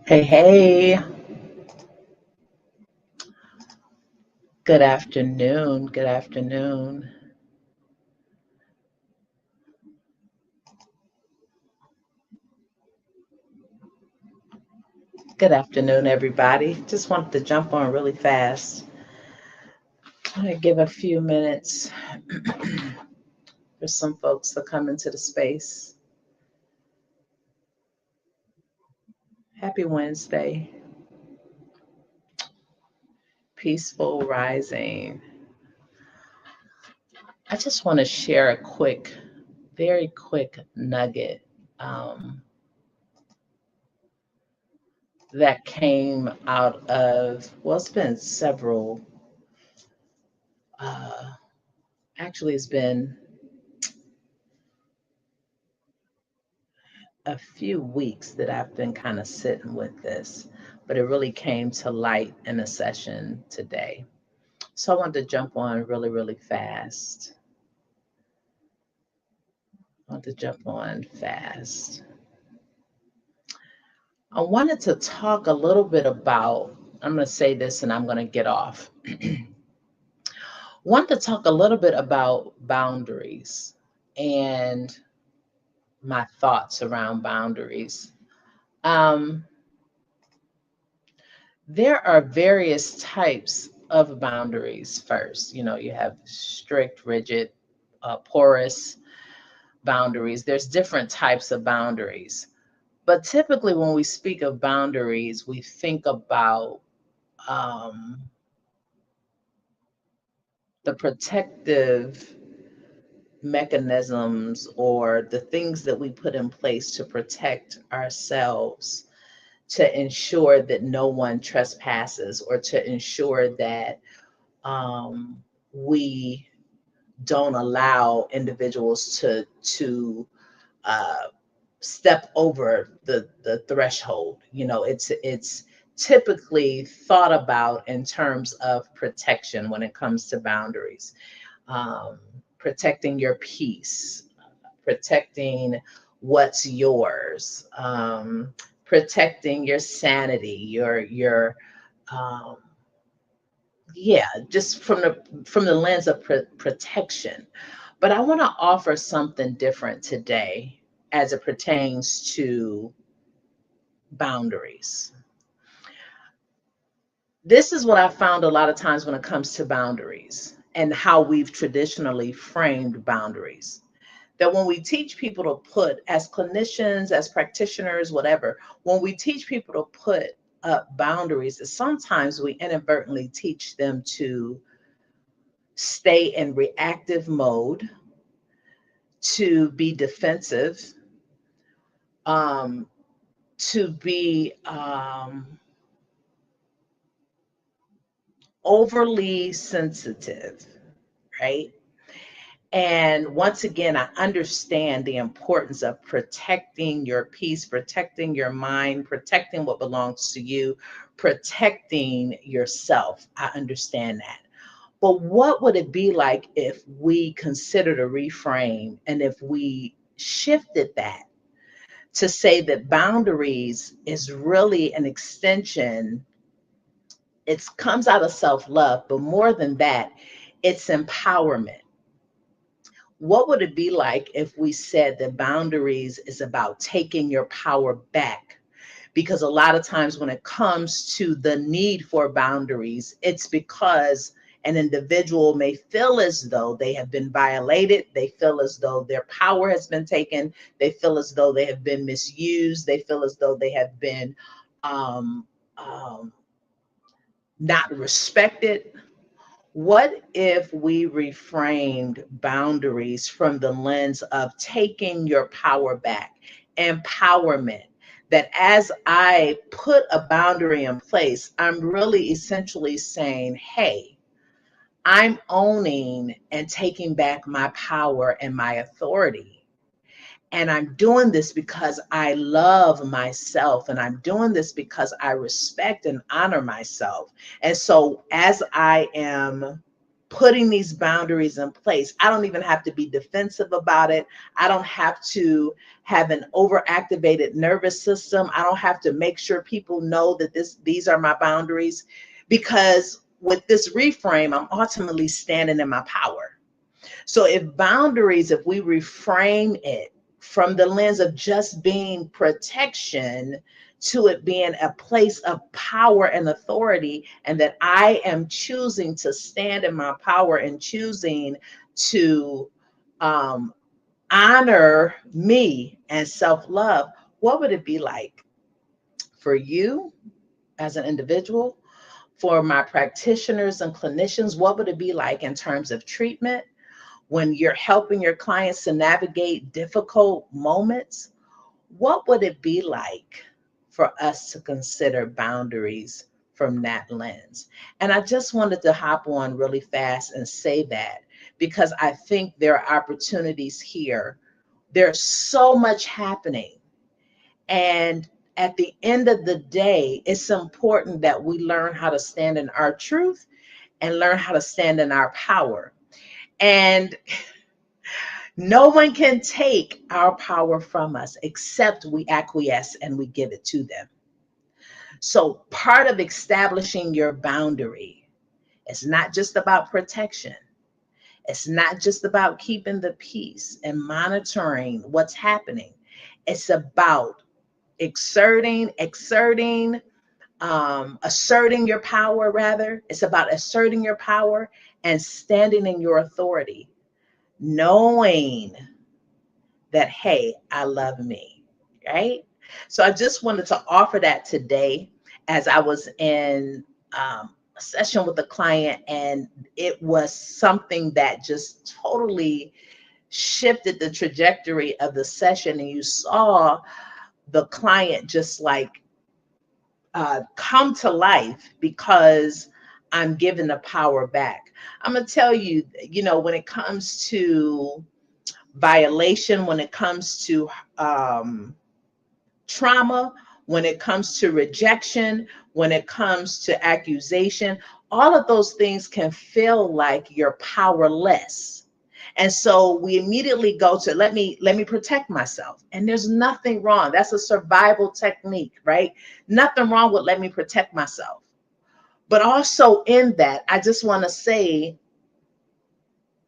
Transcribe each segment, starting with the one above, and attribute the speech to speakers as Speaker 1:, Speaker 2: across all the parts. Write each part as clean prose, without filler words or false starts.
Speaker 1: Hey, hey, good afternoon. Good afternoon. Good afternoon, everybody. Just wanted to jump on really fast. I'm going to give a few minutes for some folks to come into the space. Happy Wednesday. Peaceful rising. I just want to share a very quick nugget um, that came out of, well, it's been several, uh, actually, it's been a few weeks that I've been kind of sitting with this, but it really came to light in a session today. So I wanted to jump on really, really fast. I want to jump on fast. I wanted to talk a little bit about, I'm going to say this and I'm going to get off. Want to talk a little bit about boundaries and my thoughts around boundaries. Um, There are various types of boundaries first. You know, you have strict, rigid, porous boundaries. There's different types of boundaries. But typically, when we speak of boundaries, we think about um, the protective mechanisms or the things that we put in place to protect ourselves, to ensure that no one trespasses, or to ensure that we don't allow individuals to step over the threshold. You know, it's typically thought about in terms of protection when it comes to boundaries. Um, Protecting your peace, protecting what's yours, protecting your sanity, your um, yeah, just from the lens of protection. But I want to offer something different today as it pertains to boundaries. This is what I found a lot of times when it comes to boundaries and how we've traditionally framed boundaries. That when we teach people to put, as clinicians, as practitioners, whatever, when we teach people to put up boundaries, sometimes we inadvertently teach them to stay in reactive mode, to be defensive, um, to be overly sensitive, right? And once again, I understand the importance of protecting your peace, protecting your mind, protecting what belongs to you, protecting yourself. I understand that. But what would it be like if we considered a reframe and if we shifted that to say that boundaries is really an extension? It comes out of self-love, but more than that, it's empowerment. What would it be like if we said that boundaries is about taking your power back? Because a lot of times when it comes to the need for boundaries, it's because an individual may feel as though they have been violated. They feel as though their power has been taken. They feel as though they have been misused. They feel as though they have been um, um, not respected. What if we reframed boundaries from the lens of taking your power back, empowerment? That as I put a boundary in place, I'm really essentially saying, hey, I'm owning and taking back my power and my authority. And I'm doing this because I love myself. And I'm doing this because I respect and honor myself. And so as I am putting these boundaries in place. I don't even have to be defensive about it. I don't have to have an overactivated nervous system. I don't have to make sure people know that these are my boundaries, because with this reframe, I'm ultimately standing in my power. So if we reframe it from the lens of just being protection to it being a place of power and authority, and that I am choosing to stand in my power and choosing to um, honor me and self-love, what would it be like for you as an individual? For my practitioners and clinicians, what would it be like in terms of treatment when you're helping your clients to navigate difficult moments? What would it be like for us to consider boundaries from that lens? And I just wanted to hop on really fast and say that, because I think there are opportunities here. There's so much happening. And at the end of the day, it's important that we learn how to stand in our truth and learn how to stand in our power. And no one can take our power from us except we acquiesce and we give it to them. So part of establishing your boundary is not just about protection. It's not just about keeping the peace and monitoring what's happening. It's about asserting your power, rather. It's about asserting your power and standing in your authority, knowing that, hey, I love me, right? So I just wanted to offer that today, as I was in a session with a client, and it was something that just totally shifted the trajectory of the session. And you saw the client just like come to life because I'm giving the power back. I'm going to tell you, when it comes to violation, when it comes to trauma, when it comes to rejection, when it comes to accusation, all of those things can feel like you're powerless. And so we immediately go to let me protect myself. And there's nothing wrong. That's a survival technique, right? Nothing wrong with let me protect myself. But also in that, I just want to say,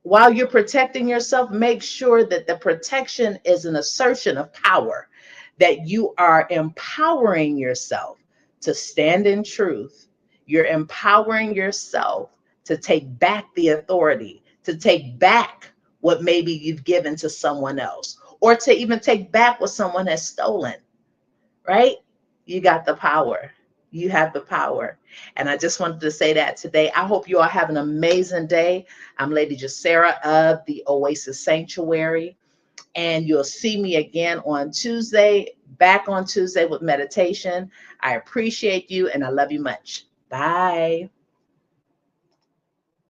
Speaker 1: while you're protecting yourself, make sure that the protection is an assertion of power, that you are empowering yourself to stand in truth. You're empowering yourself to take back the authority, to take back what maybe you've given to someone else, or to even take back what someone has stolen, right? You got the power. You have the power. And I just wanted to say that today. I hope you all have an amazing day. I'm Lady Jacera of the Oasis Sanctuary. And you'll see me again on Tuesday, back on Tuesday with meditation. I appreciate you and I love you much. Bye.